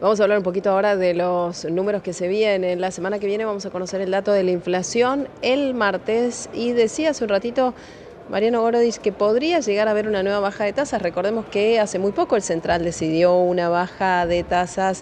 Vamos a hablar un poquito ahora de los números que se vienen. La semana que viene vamos a conocer el dato de la inflación el martes y decía hace un ratito Mariano Gorodis que podría llegar a haber una nueva baja de tasas. Recordemos que hace muy poco el Central decidió una baja de tasas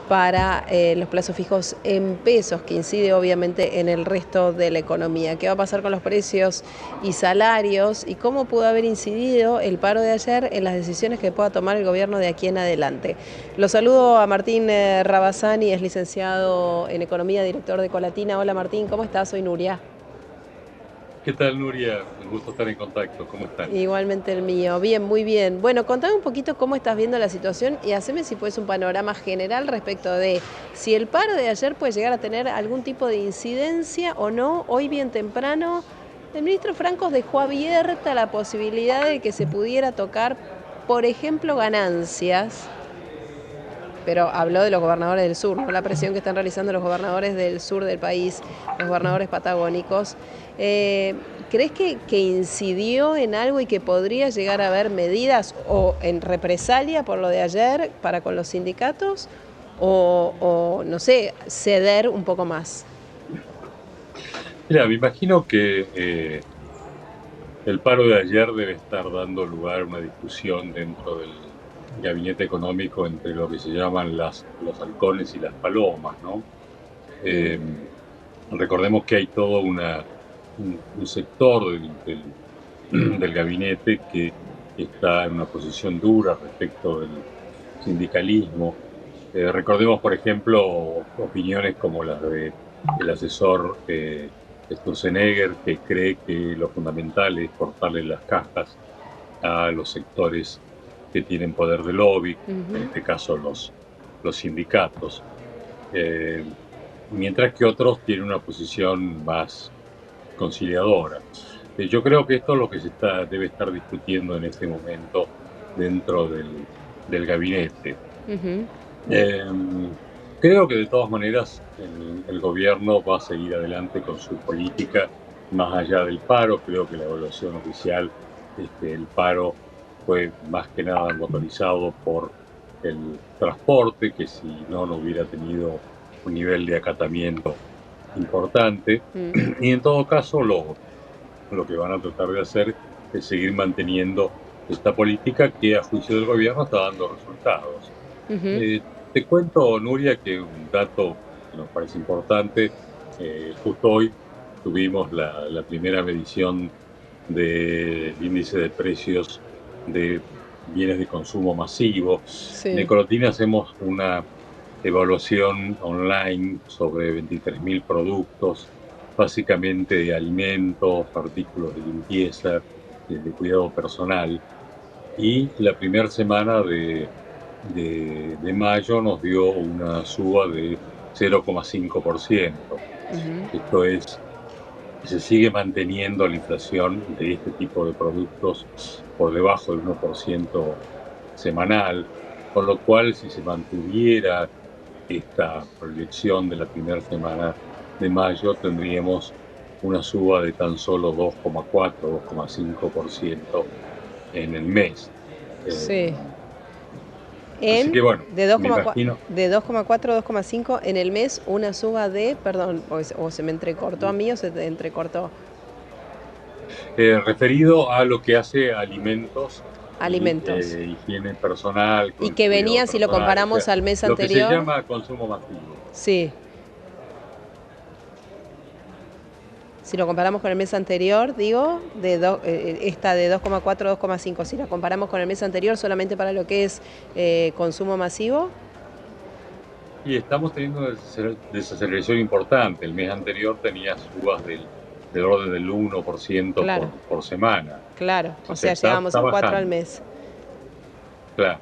para los plazos fijos en pesos, que incide obviamente en el resto de la economía. ¿Qué va a pasar con los precios y salarios y cómo pudo haber incidido el paro de ayer en las decisiones que pueda tomar el gobierno de aquí en adelante? Lo saludo a Martín Rabasani, es licenciado en Economía, director de Colatina. Hola Martín, ¿cómo estás? Soy Nuria. ¿Qué tal, Nuria? Un gusto estar en contacto. ¿Cómo están? Igualmente el mío. Bien, muy bien. Bueno, contame un poquito cómo estás viendo la situación y haceme si puedes un panorama general respecto de si el paro de ayer puede llegar a tener algún tipo de incidencia o no. Hoy bien temprano, el ministro Francos dejó abierta la posibilidad de que se pudiera tocar, por ejemplo, ganancias, pero habló de los gobernadores del sur, no la presión que están realizando los gobernadores del sur del país, los gobernadores patagónicos. Eh, ¿Crees que incidió en algo y que podría llegar a haber medidas o en represalia por lo de ayer para con los sindicatos o no sé, ceder un poco más? Mira, me imagino que el paro de ayer debe estar dando lugar a una discusión dentro del gabinete económico entre lo que se llaman los halcones y las palomas, ¿no? Mm. Eh, Recordemos que hay todo un sector del gabinete que está en una posición dura respecto del sindicalismo. Recordemos, por ejemplo, opiniones como las de el asesor Sturzenegger, que cree que lo fundamental es cortarle las cajas a los sectores que tienen poder de lobby, en Ujú. este caso los sindicatos, eh, mientras que otros tienen una posición más conciliadora. Yo creo que esto es lo que debe estar discutiendo en este momento dentro del gabinete. Ujú. Eh, Creo que de todas maneras el gobierno va a seguir adelante con su política más allá del paro. Creo que la evaluación oficial, el paro fue más que nada motorizado por el transporte, que si no, no hubiera tenido un nivel de acatamiento importante. Mm. Y en todo caso, lo que van a tratar de hacer es seguir manteniendo esta política que a juicio del gobierno está dando resultados. Ujú. Eh, Te cuento, Nuria, que un dato que nos parece importante, justo hoy tuvimos la primera medición del índice de precios de bienes de consumo masivo. En Sí. Ecolotina hacemos una evaluación online sobre 23.000 productos, básicamente de alimentos, artículos de limpieza, de cuidado personal. Y la primera semana de mayo nos dio una suba de 0,5%. Ujú. Esto es, se sigue manteniendo la inflación de este tipo de productos por debajo del 1% semanal, con lo cual si se mantuviera esta proyección de la primera semana de mayo, tendríamos una suba de tan solo 2,4, 2,5% en el mes. Eh, Sí. Así En que bueno, de me 2,4 imagino, de 2,4 a 2,5 en el mes, una suba de, perdón, o se me entrecortó a mí o se te entrecortó, referido a lo que hace alimentos y alimentos. higiene personal, Y con el que cuidado venía, si lo personal, o sea, comparamos al mes lo que se anterior, llama consumo masivo. sí. Si lo comparamos con el mes anterior, digo, esta de 2,4 a 2,5, si la comparamos con el mes anterior solamente para lo que es consumo masivo, Y estamos teniendo una desaceleración importante. El mes anterior tenía subas del orden del 1% claro, por semana. claro. O O sea, sea, está llegábamos a 4 al bajando. mes. Claro,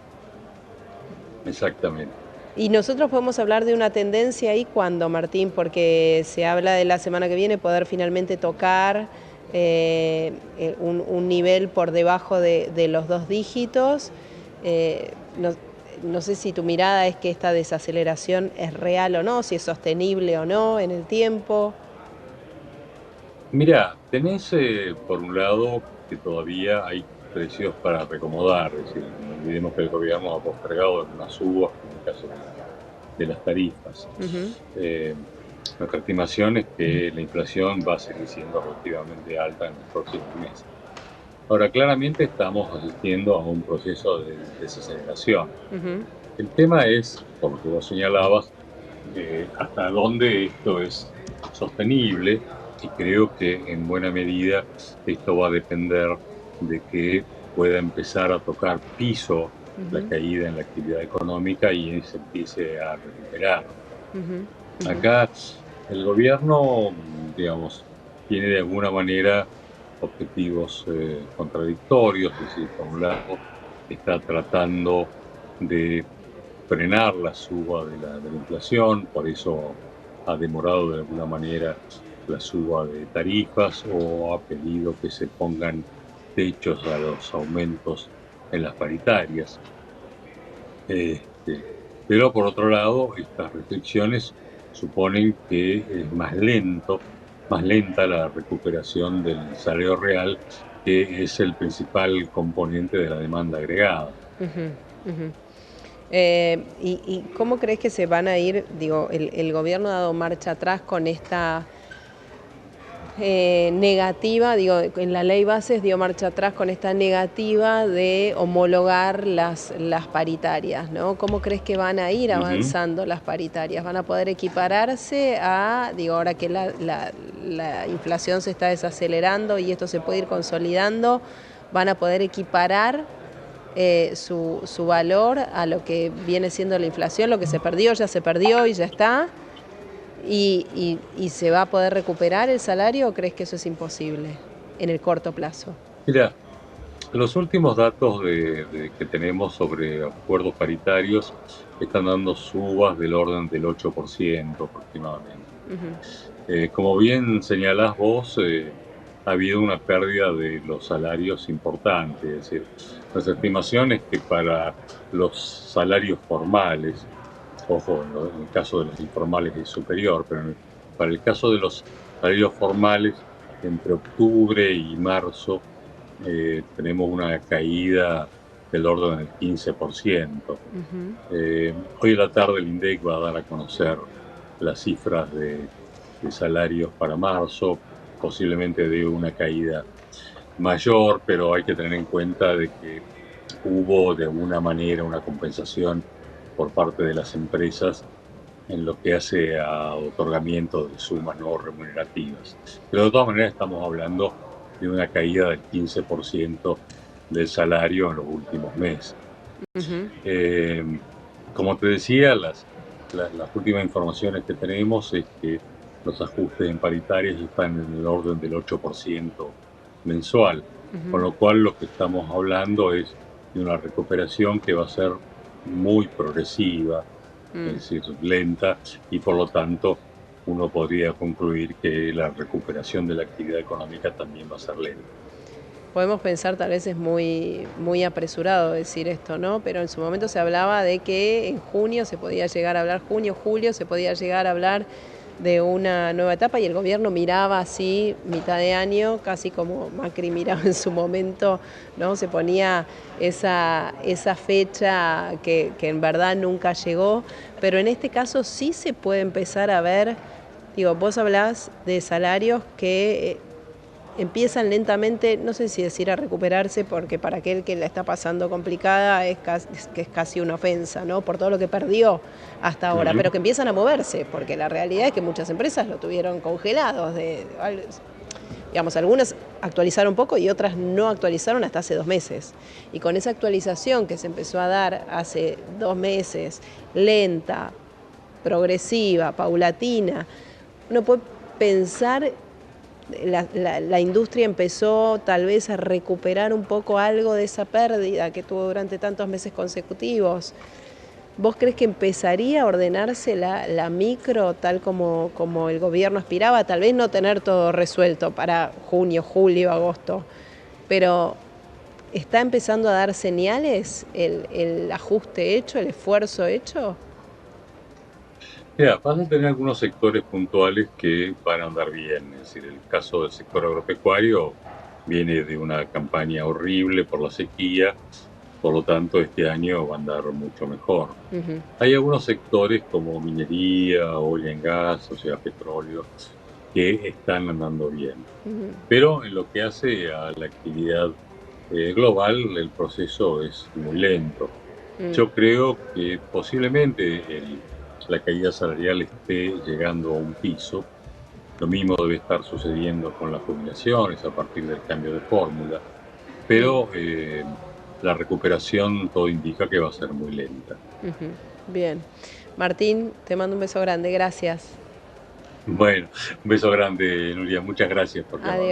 exactamente. Y nosotros podemos hablar de una tendencia ahí cuando, Martín, porque se habla de la semana que viene poder finalmente tocar un nivel por debajo de los 2 dígitos. No, no sé si tu mirada es que esta desaceleración es real o no, si es sostenible o no en el tiempo. Mira, tenés por un lado que todavía hay precios para recomodar, es decir, no olvidemos que el gobierno ha postergado algunas subas caso de las tarifas. Ujú. Nuestra estimación es que la inflación va a seguir siendo relativamente alta en los próximos meses. Ahora, claramente estamos asistiendo a un proceso de desaceleración. Ujú. El tema es, por lo que vos señalabas, hasta dónde esto es sostenible, y creo que en buena medida esto va a depender de que pueda empezar a tocar piso la Ujú. caída en la actividad económica y se empiece a recuperar. Ujú. Ujú. Acá el gobierno, digamos, tiene de alguna manera objetivos contradictorios, es decir, por un lado está tratando de frenar la suba de la inflación, por eso ha demorado de alguna manera la suba de tarifas o ha pedido que se pongan techos a los aumentos en las paritarias. Este, pero por otro lado, estas restricciones suponen que es más lenta la recuperación del salario real, que es el principal componente de la demanda agregada. Ujú. Ujú. ¿Y cómo crees que se van a ir? Digo, el gobierno ha dado marcha atrás con esta negativa, digo, en la ley bases dio marcha atrás con esta negativa de homologar las paritarias, ¿no? ¿Cómo crees que van a ir Ujú. avanzando las paritarias? ¿Van a poder equipararse a, digo, ahora que la inflación se está desacelerando y esto se puede ir consolidando, van a poder equiparar su valor a lo que viene siendo la inflación? Lo que se perdió ya se perdió y ya está. ¿Y se va a poder recuperar el salario o crees que eso es imposible en el corto plazo? Mira, los últimos datos que tenemos sobre acuerdos paritarios están dando subas del orden del 8% aproximadamente. Ujú. Como bien señalás vos, ha habido una pérdida de los salarios importante. Es decir, nuestra estimación es que para los salarios formales, ojo, en el caso de los informales es superior, pero para el caso de los salarios formales, entre octubre y marzo tenemos una caída del orden del 15%. Ujú. Hoy a la tarde el INDEC va a dar a conocer las cifras de salarios para marzo, posiblemente de una caída mayor, pero hay que tener en cuenta de que hubo de alguna manera una compensación por parte de las empresas en lo que hace a otorgamiento de sumas no remunerativas. Pero de todas maneras estamos hablando de una caída del 15% del salario en los últimos meses. Ujú. Eh, Como te decía, las últimas informaciones que tenemos es que los ajustes en paritarias están en el orden del 8% mensual, con Ujú. lo cual lo que estamos hablando es de una recuperación que va a ser muy progresiva, es Mm. decir, lenta, y por lo tanto uno podría concluir que la recuperación de la actividad económica también va a ser lenta. Podemos pensar, tal vez es muy apresurado decir esto, ¿no? Pero en su momento se hablaba de que en junio se podía llegar a hablar, junio, julio, se podía llegar a hablar de una nueva etapa y el gobierno miraba así, mitad de año, casi como Macri miraba en su momento, ¿no? Se ponía esa fecha que en verdad nunca llegó, pero en este caso sí se puede empezar a ver, digo, vos hablás de salarios que empiezan lentamente, no sé si decir a recuperarse, porque para aquel que la está pasando complicada que es casi una ofensa, ¿no? Por todo lo que perdió hasta ahora, Ujú. pero que empiezan a moverse, porque la realidad es que muchas empresas lo tuvieron congelados, digamos, algunas actualizaron poco y otras no actualizaron hasta hace 2 meses. Y con esa actualización que se empezó a dar hace 2 meses, lenta, progresiva, paulatina, uno puede pensar la industria empezó tal vez a recuperar un poco algo de esa pérdida que tuvo durante tantos meses consecutivos. ¿Vos crees que empezaría a ordenarse la micro tal como el gobierno aspiraba? Tal vez no tener todo resuelto para junio, julio, agosto, pero ¿está empezando a dar señales el ajuste hecho, el esfuerzo hecho? Mira, vas a tener algunos sectores puntuales que van a andar bien. Es decir, el caso del sector agropecuario viene de una campaña horrible por la sequía por lo tanto este año va a andar mucho mejor. Ujú, Hay algunos sectores como minería, oil and gas, o sea, petróleo, que están andando bien. ujú, Pero en lo que hace a la actividad global, el proceso es muy lento. mm, Yo creo que posiblemente la caída salarial esté llegando a un piso. Lo mismo debe estar sucediendo con las jubilaciones a partir del cambio de fórmula, mm, pero la recuperación todo indica que va a ser muy lenta. ujú. Bien. Martín, te mando un beso grande, gracias. Bueno, un beso grande, Nuria. Muchas gracias por llamar. Adiós.